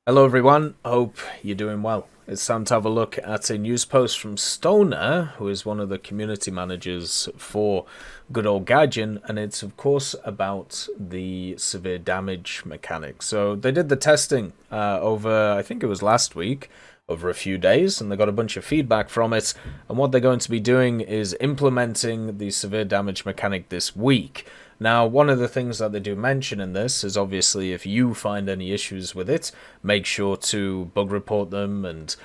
Hello everyone, hope you're doing well. It's time to have a look at a news post from Stoner, who is one of the community managers for good old Gaijin, and it's of course about the severe damage mechanic. So they did the testing over, I think it was last week, over a few days, and they got a bunch of feedback from it, and what they're going to be doing is implementing the severe damage mechanic this week. Now, one of the things that they do mention in this is obviously if you find any issues with it, make sure to bug report them and,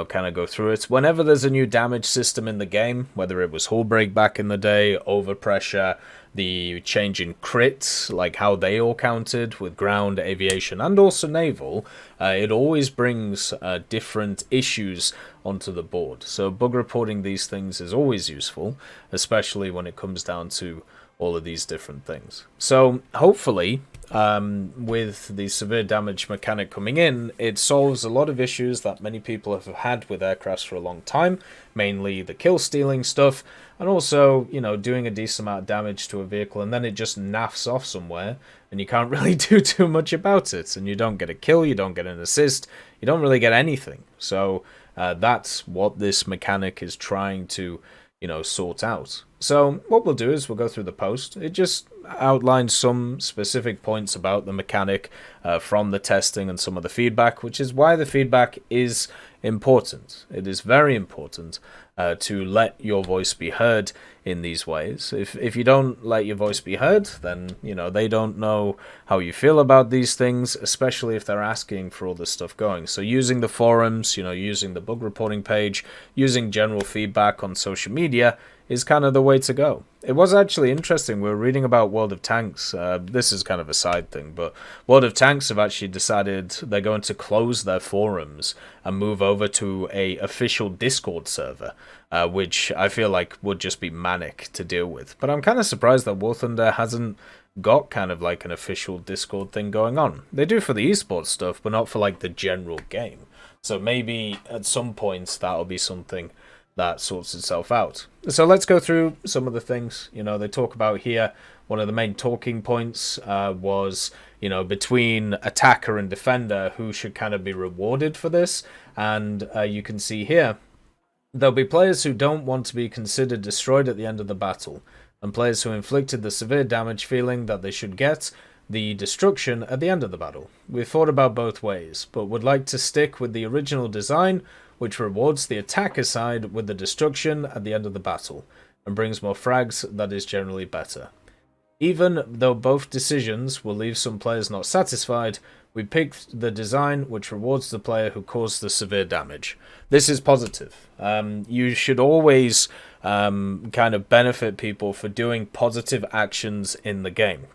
kind of go through it. Whenever there's a new damage system in the game, whether it was hull break back in the day, overpressure, the change in crits, like how they all counted with ground, aviation, and also naval, it always brings different issues onto the board. So bug reporting these things is always useful, especially when it comes down to all of these different things. So hopefully, with the severe damage mechanic coming in, it solves a lot of issues that many people have had with aircrafts for a long time, mainly the kill stealing stuff, and also, doing a decent amount of damage to a vehicle and then it just naffs off somewhere and you can't really do too much about it, and you don't get a kill, you don't get an assist, you don't really get anything. So that's what this mechanic is trying to sort out. So what we'll do is we'll go through the post. It just outlines some specific points about the mechanic from the testing and some of the feedback, which is why the feedback is important. It is very important to let your voice be heard in these ways. If you don't let your voice be heard, then they don't know how you feel about these things, especially if they're asking for all this stuff going. So using the forums, using the bug reporting page, using general feedback on social media is kind of the way to go. It was actually interesting. We were reading about World of Tanks. This is kind of a side thing, but World of Tanks have actually decided they're going to close their forums and move over to a official Discord server, which I feel like would just be manic to deal with. But I'm kind of surprised that War Thunder hasn't got kind of like an official Discord thing going on. They do for the esports stuff, but not for like the general game. So maybe at some point that'll be something that sorts itself out. So let's go through some of the things they talk about here. One of the main talking points was between attacker and defender, who should kind of be rewarded for this. And you can see here there'll be players who don't want to be considered destroyed at the end of the battle, and players who inflicted the severe damage feeling that they should get the destruction at the end of the battle. We've thought about both ways, but would like to stick with the original design, which rewards the attacker side with the destruction at the end of the battle, and brings more frags that is generally better. Even though both decisions will leave some players not satisfied, we picked the design which rewards the player who caused the severe damage. This is positive. You should always kind of benefit people for doing positive actions in the game.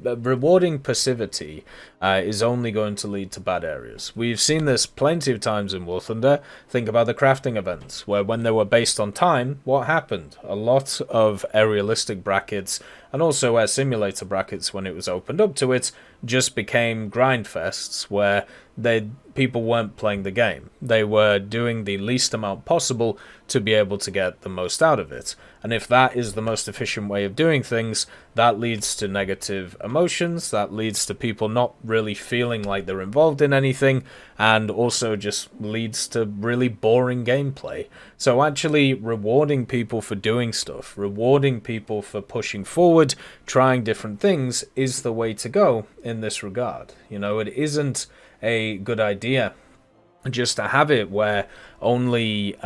Rewarding passivity is only going to lead to bad areas. We've seen this plenty of times in War Thunder. Think about the crafting events, where when they were based on time, what happened? A lot of aerialistic brackets and also air simulator brackets, when it was opened up to it, just became grind fests where people weren't playing the game. They were doing the least amount possible to be able to get the most out of it. And if that is the most efficient way of doing things, that leads to negative emotions, that leads to people not really feeling like they're involved in anything, and also just leads to really boring gameplay. So actually rewarding people for doing stuff, rewarding people for pushing forward, trying different things, is the way to go in this regard. It isn't a good idea just to have it where only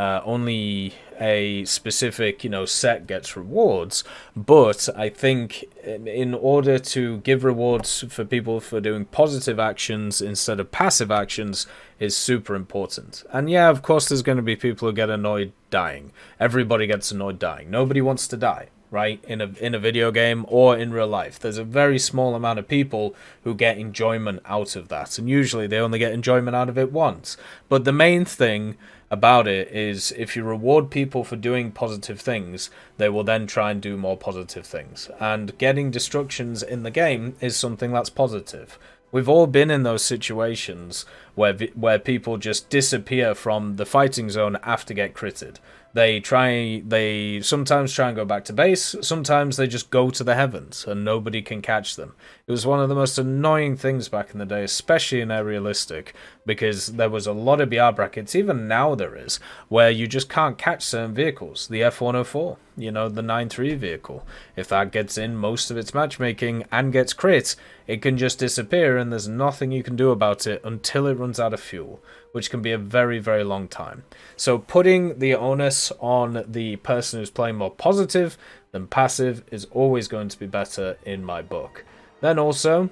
a specific set gets rewards. But I think in order to give rewards for people for doing positive actions instead of passive actions is super important. And yeah, of course there's going to be people who get annoyed dying. Everybody gets annoyed dying. Nobody wants to die, right? In a video game or in real life. There's a very small amount of people who get enjoyment out of that, and usually they only get enjoyment out of it once. But the main thing about it is if you reward people for doing positive things, they will then try and do more positive things. And getting destructions in the game is something that's positive. We've all been in those situations where people just disappear from the fighting zone after get critted. They sometimes try and go back to base, sometimes they just go to the heavens and nobody can catch them. It was one of the most annoying things back in the day, especially in Aerialistic, because there was a lot of BR brackets, even now there is, where you just can't catch certain vehicles. The F104, the 9.3 vehicle. If that gets in most of its matchmaking and gets crit, it can just disappear and there's nothing you can do about it until it runs out of fuel, which can be a very, very long time. So putting the onus on the person who's playing more positive than passive is always going to be better in my book. Then also,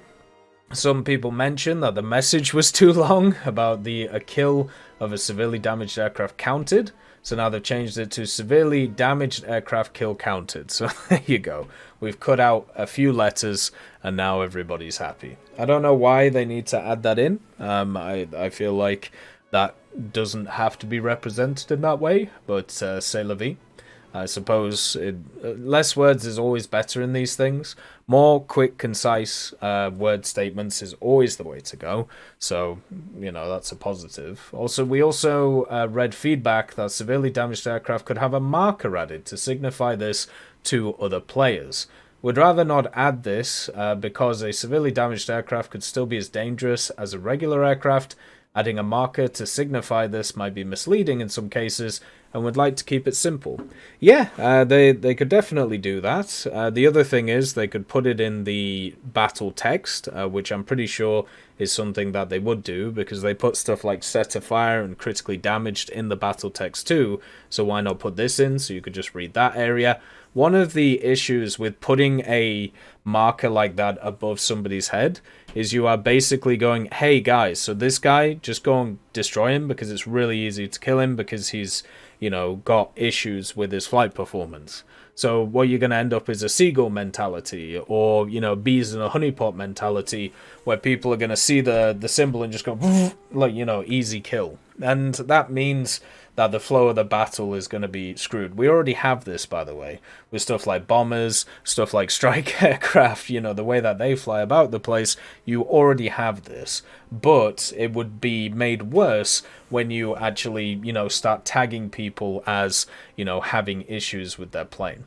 some people mentioned that the message was too long about a kill of a severely damaged aircraft counted. So now they've changed it to severely damaged aircraft kill counted. So there you go. We've cut out a few letters and now everybody's happy. I don't know why they need to add that in. I feel like that doesn't have to be represented in that way, but c'est la vie. I suppose less words is always better in these things. More quick, concise word statements is always the way to go. So, that's a positive. Also, we read feedback that severely damaged aircraft could have a marker added to signify this to other players. We'd rather not add this because a severely damaged aircraft could still be as dangerous as a regular aircraft. Adding a marker to signify this might be misleading in some cases, and would like to keep it simple. Yeah, they could definitely do that. The other thing is they could put it in the battle text, which I'm pretty sure is something that they would do, because they put stuff like set to fire and critically damaged in the battle text too, so why not put this in so you could just read that area. One of the issues with putting a marker like that above somebody's head is you are basically going, hey guys, so this guy, just go and destroy him because it's really easy to kill him because he's, got issues with his flight performance. So what you're going to end up is a seagull mentality or, bees in a honeypot mentality where people are going to see the symbol and just go, like, easy kill. And that means that the flow of the battle is going to be screwed. We already have this, by the way, with stuff like bombers, stuff like strike aircraft, the way that they fly about the place, you already have this. But it would be made worse when you actually, start tagging people as, having issues with their plane.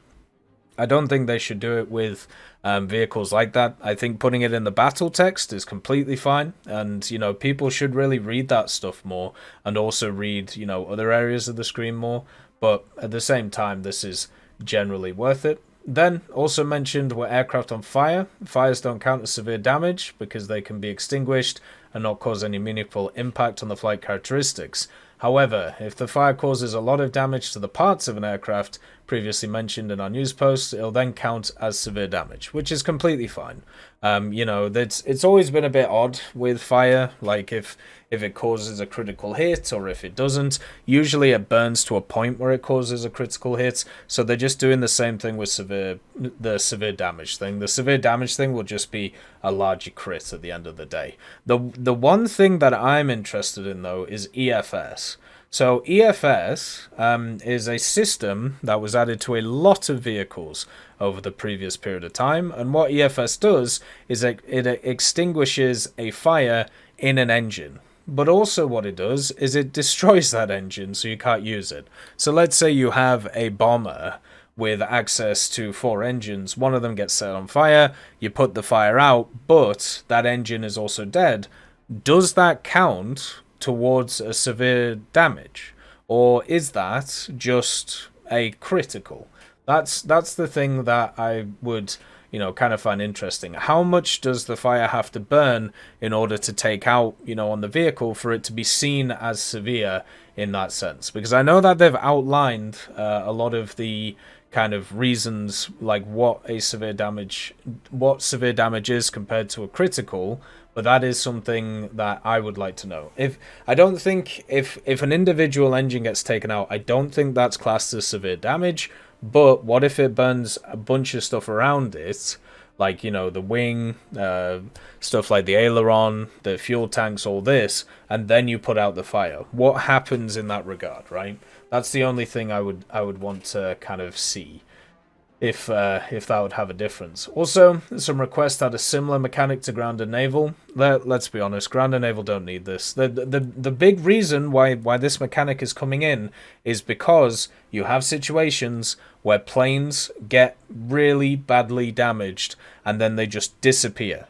I don't think they should do it with vehicles like that. I think putting it in the battle text is completely fine. And, people should really read that stuff more and also read, other areas of the screen more. But at the same time, this is generally worth it. Then, also mentioned were aircraft on fire. Fires don't count as severe damage because they can be extinguished and not cause any meaningful impact on the flight characteristics. However, if the fire causes a lot of damage to the parts of an aircraft previously mentioned in our news posts, it'll then count as severe damage, which is completely fine. It's always been a bit odd with fire, like if it causes a critical hit or if it doesn't. Usually it burns to a point where it causes a critical hit, so they're just doing the same thing with the severe damage thing. The severe damage thing will just be a larger crit at the end of the day. The one thing that I'm interested in, though, is EFS. So EFS is a system that was added to a lot of vehicles over the previous period of time, and what EFS does is it extinguishes a fire in an engine. But also what it does is it destroys that engine so you can't use it. So let's say you have a bomber with access to 4 engines. One of them gets set on fire, you put the fire out, but that engine is also dead. Does that count towards a severe damage? Or is that just a critical? That's the thing that I would kind of find interesting. How much does the fire have to burn in order to take out, on the vehicle for it to be seen as severe in that sense? Because I know that they've outlined a lot of the kind of reasons, like what severe damage is compared to a critical, but that is something that I would like to know. If an individual engine gets taken out, I don't think that's classed as severe damage. But what if it burns a bunch of stuff around it, like, the wing, stuff like the aileron, the fuel tanks, all this, and then you put out the fire? What happens in that regard, right? That's the only thing I would want to kind of see. if that would have a difference. Also, some requests had a similar mechanic to ground and naval. Let's be honest, ground and naval don't need this. The big reason why this mechanic is coming in is because you have situations where planes get really badly damaged and then they just disappear.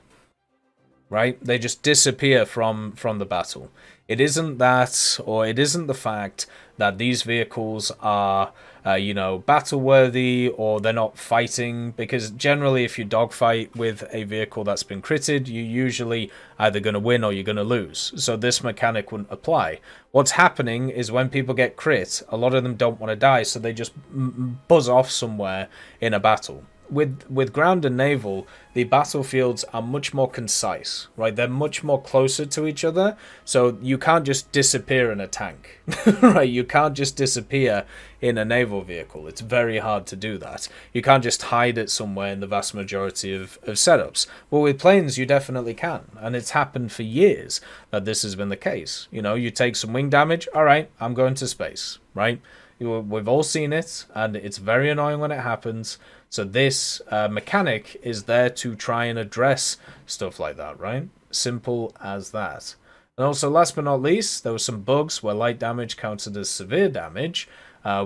Right? They just disappear from the battle. It isn't that, or it isn't the fact that these vehicles are, battle worthy, or they're not fighting, because generally if you dogfight with a vehicle that's been critted, you're usually either going to win or you're going to lose. So this mechanic wouldn't apply. What's happening is when people get crit, a lot of them don't want to die, so they just buzz off somewhere in a battle. With ground and naval, the battlefields are much more concise, right? They're much more closer to each other, so you can't just disappear in a tank, right? You can't just disappear in a naval vehicle. It's very hard to do that. You can't just hide it somewhere in the vast majority of setups. Well, with planes, you definitely can, and it's happened for years that this has been the case. You take some wing damage, all right, I'm going to space, right? We've all seen it, and it's very annoying when it happens. So this mechanic is there to try and address stuff like that, right? Simple as that. And also, last but not least, there were some bugs where light damage counted as severe damage,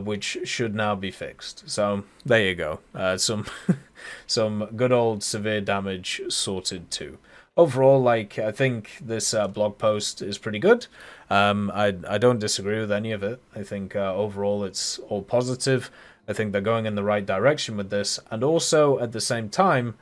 which should now be fixed. So there you go. Some good old severe damage sorted too. Overall, I think this blog post is pretty good. I don't disagree with any of it. I think overall it's all positive. I think they're going in the right direction with this. And also, at the same time,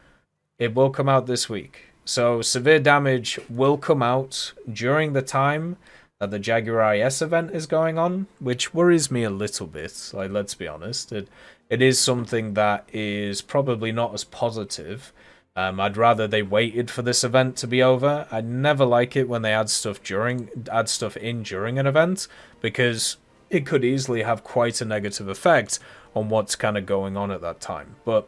it will come out this week. So severe damage will come out during the time that the Jaguar IS event is going on, which worries me a little bit. Let's be honest. It is something that is probably not as positive. I'd rather they waited for this event to be over. I never like it when they add stuff in during an event, because it could easily have quite a negative effect on what's kind of going on at that time. But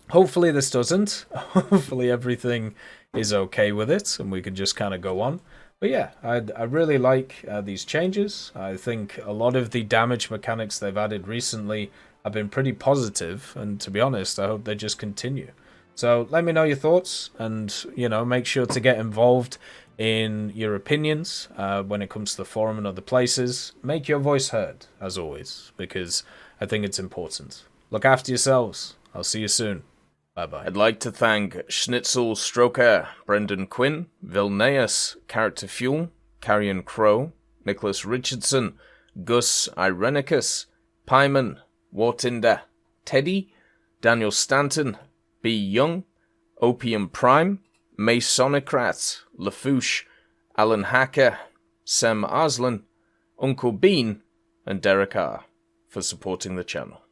hopefully this doesn't. Hopefully everything is okay with it and we can just kind of go on. But yeah, I really like these changes. I think a lot of the damage mechanics they've added recently have been pretty positive, and to be honest, I hope they just continue. So let me know your thoughts, and make sure to get involved in your opinions when it comes to the forum and other places. Make your voice heard, as always, because I think it's important. Look after yourselves. I'll see you soon. Bye-bye. I'd like to thank Schnitzel Stroker, Brendan Quinn, Vilneus, Character Fuel, Carrion Crow, Nicholas Richardson, Gus Irenicus, Pyman, Wartinder, Teddy, Daniel Stanton, B. Young, Opium Prime, Masonocrat, Lafouche, Alan Hacker, Sem Arslan, Uncle Bean, and Derek R. for supporting the channel.